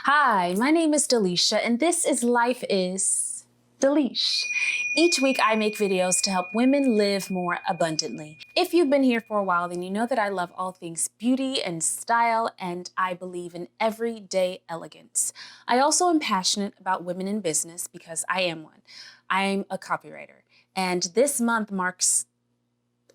Hi, my name is Delesia, and this is Life is Deleesh. Each week I make videos to help women live more abundantly. If you've been here for a while, then you know that I love all things beauty and style, and I believe in everyday elegance. I also am passionate about women in business because I am one. I'm a copywriter, and this month marks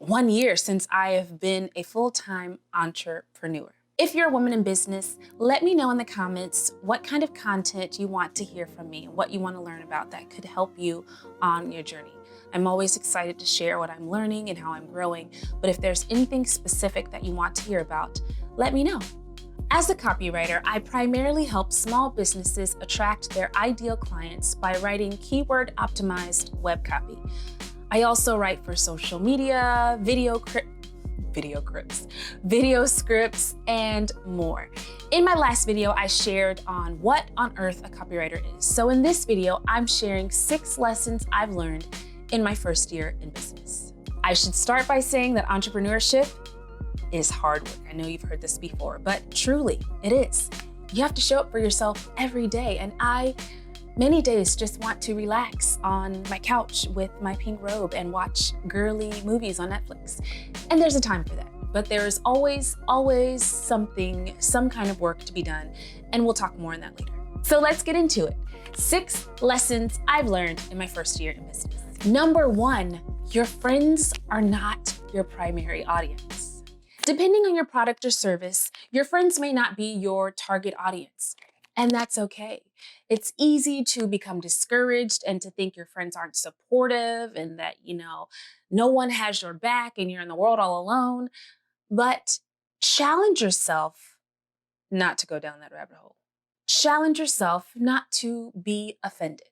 1 year since I have been a full-time entrepreneur. If you're a woman in business, let me know in the comments what kind of content you want to hear from me and what you want to learn about that could help you on your journey. I'm always excited to share what I'm learning and how I'm growing, but if there's anything specific that you want to hear about, let me know. As a copywriter, I primarily help small businesses attract their ideal clients by writing keyword-optimized web copy. I also write for social media, video scripts, and more. In my last video, I shared on what on earth a copywriter is. So in this video, I'm sharing 6 lessons I've learned in my first year in business. I should start by saying that entrepreneurship is hard work. I know you've heard this before, but truly it is. You have to show up for yourself every day, and many days just want to relax on my couch with my pink robe and watch girly movies on Netflix. And there's a time for that. But there's always some kind of work to be done. And we'll talk more on that later. So let's get into it. 6 lessons I've learned in my first year in business. Number 1, your friends are not your primary audience. Depending on your product or service, your friends may not be your target audience. And that's okay. It's easy to become discouraged and to think your friends aren't supportive and that, no one has your back and you're in the world all alone. But challenge yourself not to go down that rabbit hole. Challenge yourself not to be offended.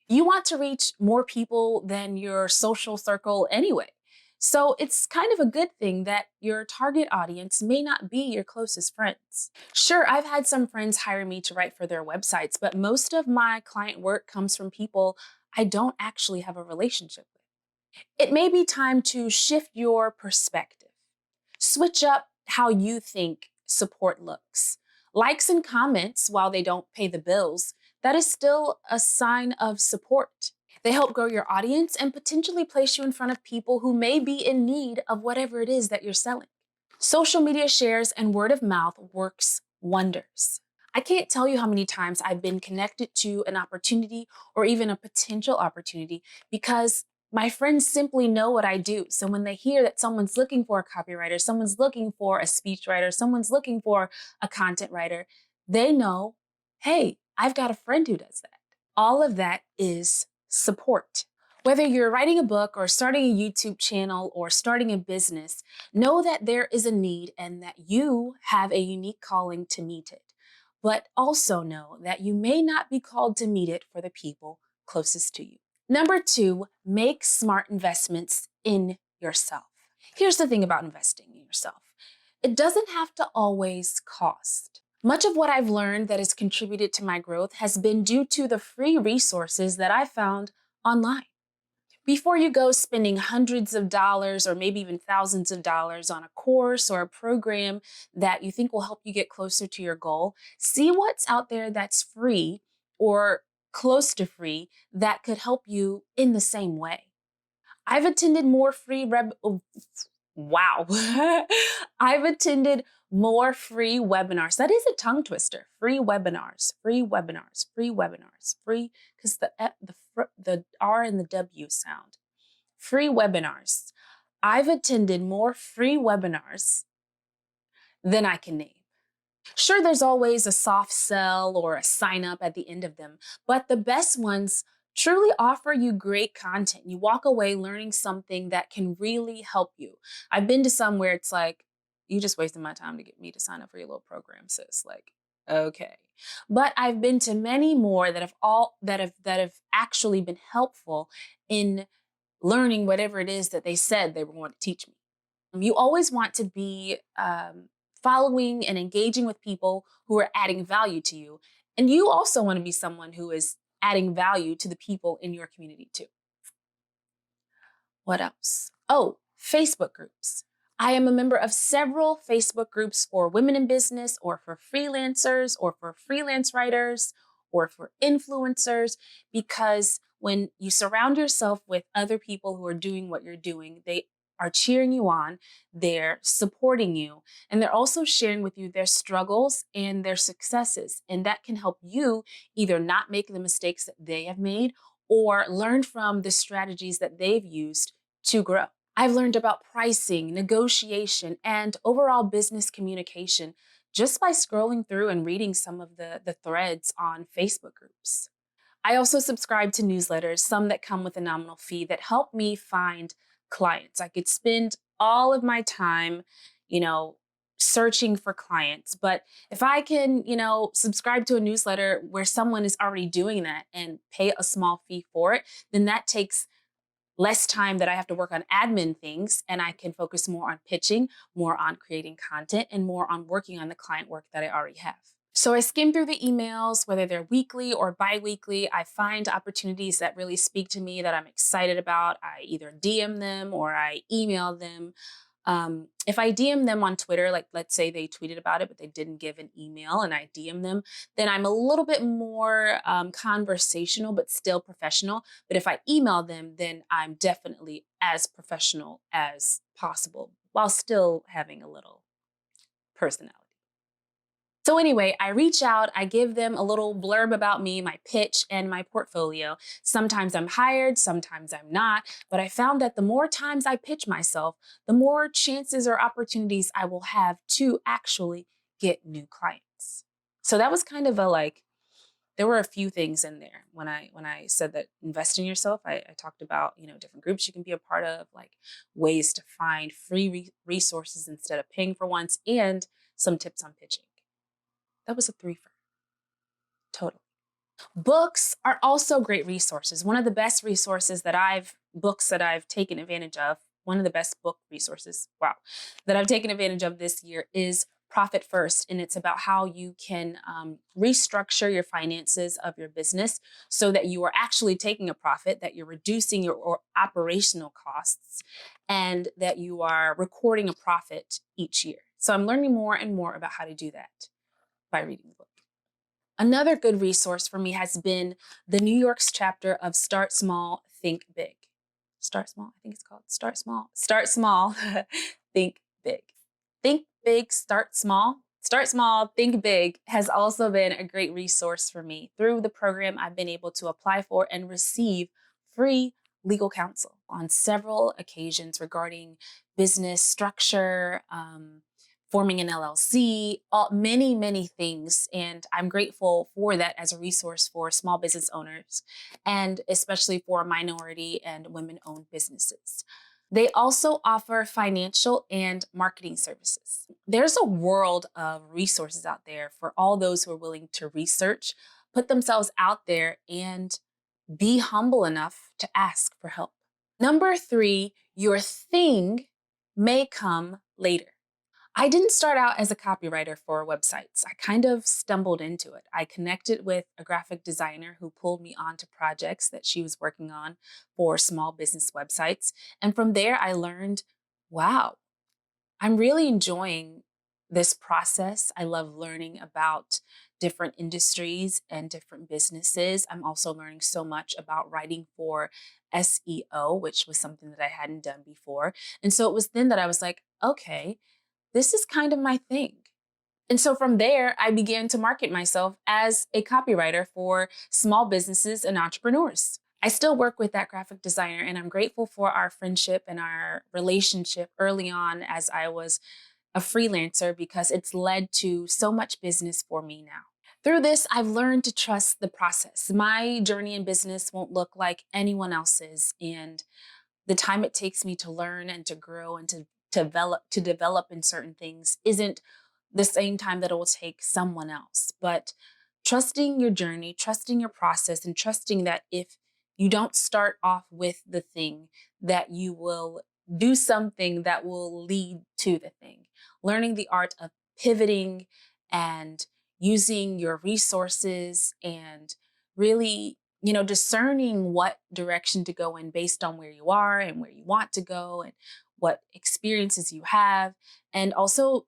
You want to reach more people than your social circle anyway. So it's kind of a good thing that your target audience may not be your closest friends. Sure, I've had some friends hire me to write for their websites, but most of my client work comes from people I don't actually have a relationship with. It may be time to shift your perspective. Switch up how you think support looks. Likes and comments, while they don't pay the bills, that is still a sign of support. They help grow your audience and potentially place you in front of people who may be in need of whatever it is that you're selling. Social media shares and word of mouth works wonders. I can't tell you how many times I've been connected to an opportunity or even a potential opportunity because my friends simply know what I do. So when they hear that someone's looking for a copywriter, someone's looking for a speechwriter, someone's looking for a content writer, they know, hey, I've got a friend who does that. All of that is support. Whether you're writing a book or starting a YouTube channel or starting a business, know that there is a need and that you have a unique calling to meet it. But also know that you may not be called to meet it for the people closest to you. Number 2, make smart investments in yourself. Here's the thing about investing in yourself. It doesn't have to always cost. Much of what I've learned that has contributed to my growth has been due to the free resources that I found online. Before you go spending hundreds of dollars or maybe even thousands of dollars on a course or a program that you think will help you get closer to your goal, see what's out there that's free or close to free that could help you in the same way. I've attended more free I've attended more free webinars. That is a tongue twister. Free webinars, because the R and the W sound. Free webinars. I've attended more free webinars than I can name. Sure, there's always a soft sell or a sign up at the end of them, but the best ones truly offer you great content. You walk away learning something that can really help you. I've been to some where it's like, you just wasted my time to get me to sign up for your little program, sis. Like, okay. But I've been to many more that have actually been helpful in learning whatever it is that they said they were going to teach me. You always want to be following and engaging with people who are adding value to you. And you also want to be someone who is adding value to the people in your community too. What else? Oh, Facebook groups. I am a member of several Facebook groups for women in business or for freelancers or for freelance writers or for influencers, because when you surround yourself with other people who are doing what you're doing, they are cheering you on, they're supporting you, and they're also sharing with you their struggles and their successes. And that can help you either not make the mistakes that they have made or learn from the strategies that they've used to grow. I've learned about pricing, negotiation, and overall business communication just by scrolling through and reading some of the threads on Facebook groups. I also subscribe to newsletters, some that come with a nominal fee that help me find clients. I could spend all of my time, you know, searching for clients. But if I can, subscribe to a newsletter where someone is already doing that and pay a small fee for it, then that takes less time that I have to work on admin things, and I can focus more on pitching, more on creating content, and more on working on the client work that I already have. So I skim through the emails, whether they're weekly or bi-weekly. I find opportunities that really speak to me that I'm excited about. I either DM them or I email them. If I DM them on Twitter, like let's say they tweeted about it, but they didn't give an email and I DM them, then I'm a little bit more conversational, but still professional. But if I email them, then I'm definitely as professional as possible while still having a little personality. So anyway, I reach out, I give them a little blurb about me, my pitch, and my portfolio. Sometimes I'm hired, sometimes I'm not, but I found that the more times I pitch myself, the more chances or opportunities I will have to actually get new clients. So that was kind of there were a few things in there when I said that invest in yourself. I talked about different groups you can be a part of, like ways to find free resources instead of paying for ones, and some tips on pitching. That was a three for total. Books are also great resources. One of the best resources books that I've taken advantage of, one of the best book resources, that I've taken advantage of this year is Profit First. And it's about how you can restructure your finances of your business so that you are actually taking a profit, that you're reducing your operational costs, and that you are recording a profit each year. So I'm learning more and more about how to do that by reading the book. Another good resource for me has been the New York's chapter of Start Small, Think Big. Start Small, I think it's called Start Small. Start Small, Think Big. Think Big, Start Small. Start Small, Think Big has also been a great resource for me. Through the program, I've been able to apply for and receive free legal counsel on several occasions regarding business structure, forming an LLC, many, many things. And I'm grateful for that as a resource for small business owners, and especially for minority and women-owned businesses. They also offer financial and marketing services. There's a world of resources out there for all those who are willing to research, put themselves out there, and be humble enough to ask for help. Number 3, your thing may come later. I didn't start out as a copywriter for websites. I kind of stumbled into it. I connected with a graphic designer who pulled me onto projects that she was working on for small business websites. And from there, I learned, wow, I'm really enjoying this process. I love learning about different industries and different businesses. I'm also learning so much about writing for SEO, which was something that I hadn't done before. And so it was then that I was like, okay, this is kind of my thing. And so from there, I began to market myself as a copywriter for small businesses and entrepreneurs. I still work with that graphic designer, and I'm grateful for our friendship and our relationship early on as I was a freelancer, because it's led to so much business for me now. Through this, I've learned to trust the process. My journey in business won't look like anyone else's, and the time it takes me to learn and to grow and to develop in certain things isn't the same time that it will take someone else. But trusting your journey, trusting your process, and trusting that if you don't start off with the thing, that you will do something that will lead to the thing. Learning the art of pivoting and using your resources, and really discerning what direction to go in based on where you are and where you want to go and what experiences you have, and also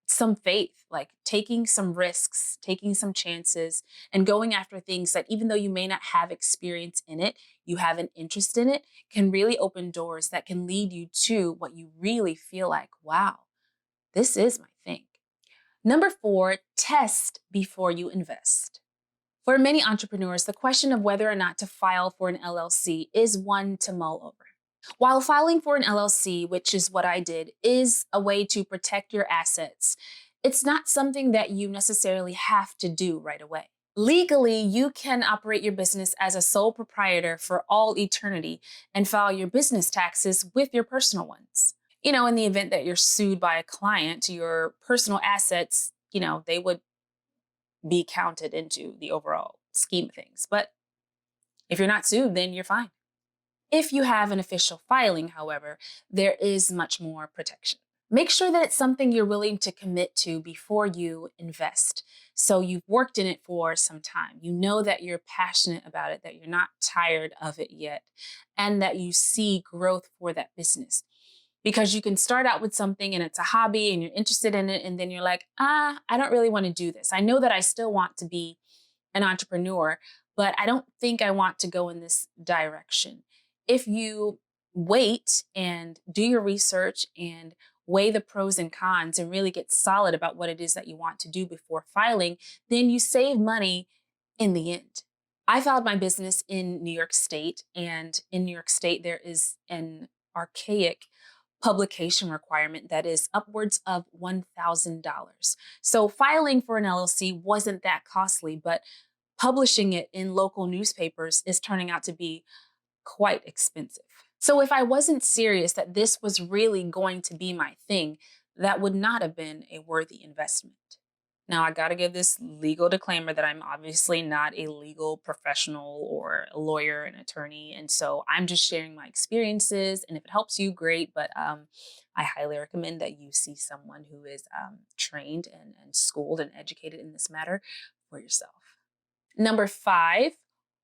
some faith, like taking some risks, taking some chances, and going after things that even though you may not have experience in it, you have an interest in it, can really open doors that can lead you to what you really feel like, wow, this is my thing. Number 4, test before you invest. For many entrepreneurs, the question of whether or not to file for an LLC is one to mull over. While filing for an LLC, which is what I did, is a way to protect your assets, it's not something that you necessarily have to do right away. Legally, you can operate your business as a sole proprietor for all eternity and file your business taxes with your personal ones. In the event that you're sued by a client, your personal assets, they would be counted into the overall scheme of things. But if you're not sued, then you're fine. If you have an official filing, however, there is much more protection. Make sure that it's something you're willing to commit to before you invest. So you've worked in it for some time. You know that you're passionate about it, that you're not tired of it yet, and that you see growth for that business. Because you can start out with something and it's a hobby and you're interested in it, and then you're like, I don't really want to do this. I know that I still want to be an entrepreneur, but I don't think I want to go in this direction. If you wait and do your research and weigh the pros and cons and really get solid about what it is that you want to do before filing, then you save money in the end. I filed my business in New York State, and in New York State, there is an archaic publication requirement that is upwards of $1,000. So filing for an LLC wasn't that costly, but publishing it in local newspapers is turning out to be quite expensive. So if I wasn't serious that this was really going to be my thing, that would not have been a worthy investment. Now, I got to give this legal disclaimer that I'm obviously not a legal professional or a lawyer, an attorney. And so I'm just sharing my experiences. And if it helps you, great. But I highly recommend that you see someone who is trained and schooled and educated in this matter for yourself. Number 5,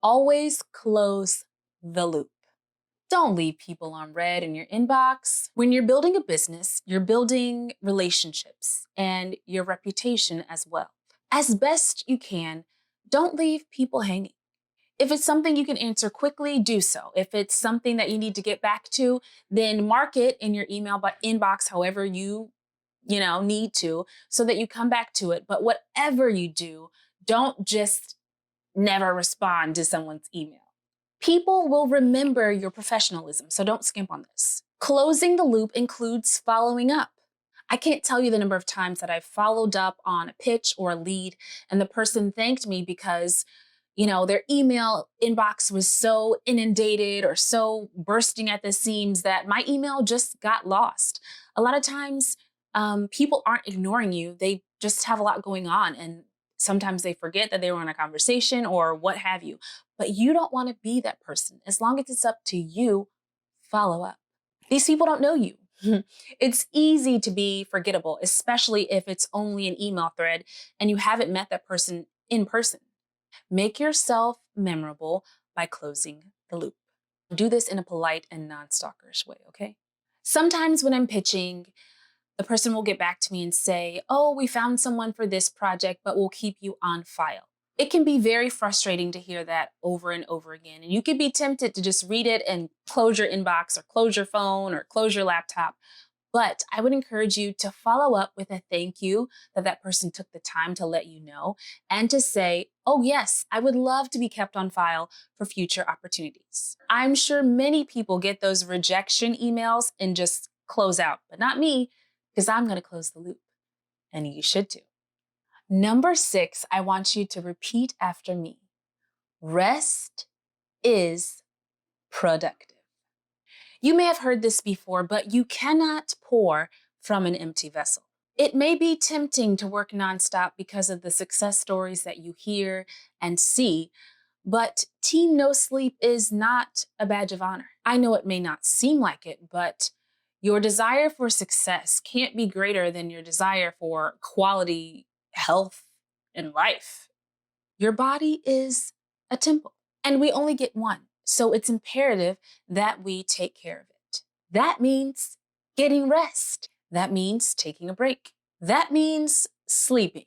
always close the loop. Don't leave people on red in your inbox. When you're building a business, you're building relationships and your reputation as well. As best you can, don't leave people hanging. If it's something you can answer quickly, do so. If it's something that you need to get back to, then mark it in your email inbox however you need to, so that you come back to it. But whatever you do, don't just never respond to someone's email. People will remember your professionalism, so don't skimp on this. Closing the loop includes following up. I can't tell you the number of times that I've followed up on a pitch or a lead, and the person thanked me because, their email inbox was so inundated or so bursting at the seams that my email just got lost. A lot of times, people aren't ignoring you. They just have a lot going on, and sometimes they forget that they were in a conversation or what have you. But you don't want to be that person. As long as it's up to you, follow up. These people don't know you. It's easy to be forgettable, especially if it's only an email thread and you haven't met that person in person. Make yourself memorable by closing the loop. Do this in a polite and non-stalkerish way, okay? Sometimes when I'm pitching, the person will get back to me and say, oh, we found someone for this project, but we'll keep you on file. It can be very frustrating to hear that over and over again. And you could be tempted to just read it and close your inbox or close your phone or close your laptop. But I would encourage you to follow up with a thank you that person took the time to let you know, and to say, oh yes, I would love to be kept on file for future opportunities. I'm sure many people get those rejection emails and just close out, but not me, because I'm going to close the loop. And you should too. Number 6, I want you to repeat after me. Rest is productive. You may have heard this before, but you cannot pour from an empty vessel. It may be tempting to work nonstop because of the success stories that you hear and see, but Team No Sleep is not a badge of honor. I know it may not seem like it, but your desire for success can't be greater than your desire for quality health and life. Your body is a temple, and we only get one. So it's imperative that we take care of it. That means Getting rest. That means taking a break. That means sleeping.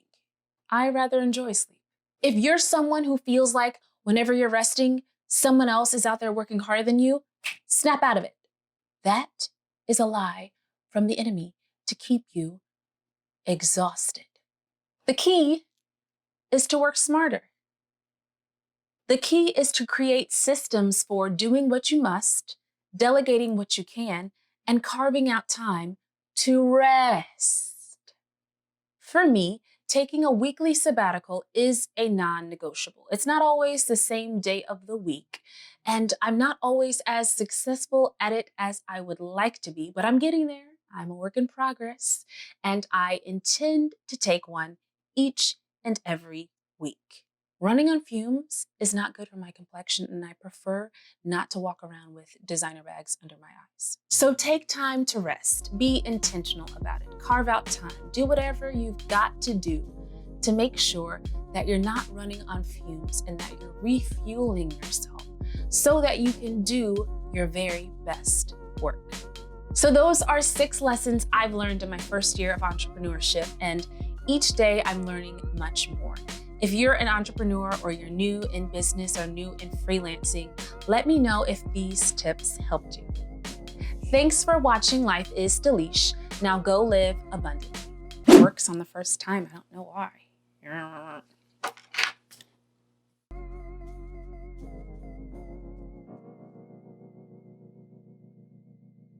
I rather enjoy sleep. If you're someone who feels like whenever you're resting, someone else is out there working harder than you, snap out of it. That is a lie from the enemy to keep you exhausted. The key is to work smarter. The key is to create systems for doing what you must, delegating what you can, and carving out time to rest. For me, taking a weekly sabbatical is a non-negotiable. It's not always the same day of the week, and I'm not always as successful at it as I would like to be, but I'm getting there. I'm a work in progress, and I intend to take one each and every week. Running on fumes is not good for my complexion, and I prefer not to walk around with designer bags under my eyes. So take time to rest. Be intentional about it. Carve out time. Do whatever you've got to do to make sure that you're not running on fumes and that you're refueling yourself so that you can do your very best work. So those are 6 lessons I've learned in my first year of entrepreneurship, and each day I'm learning much more. If you're an entrepreneur or you're new in business or new in freelancing, let me know if these tips helped you. Thanks for watching Life is Deleesh. Now go live abundantly. It works on the first time, I don't know why.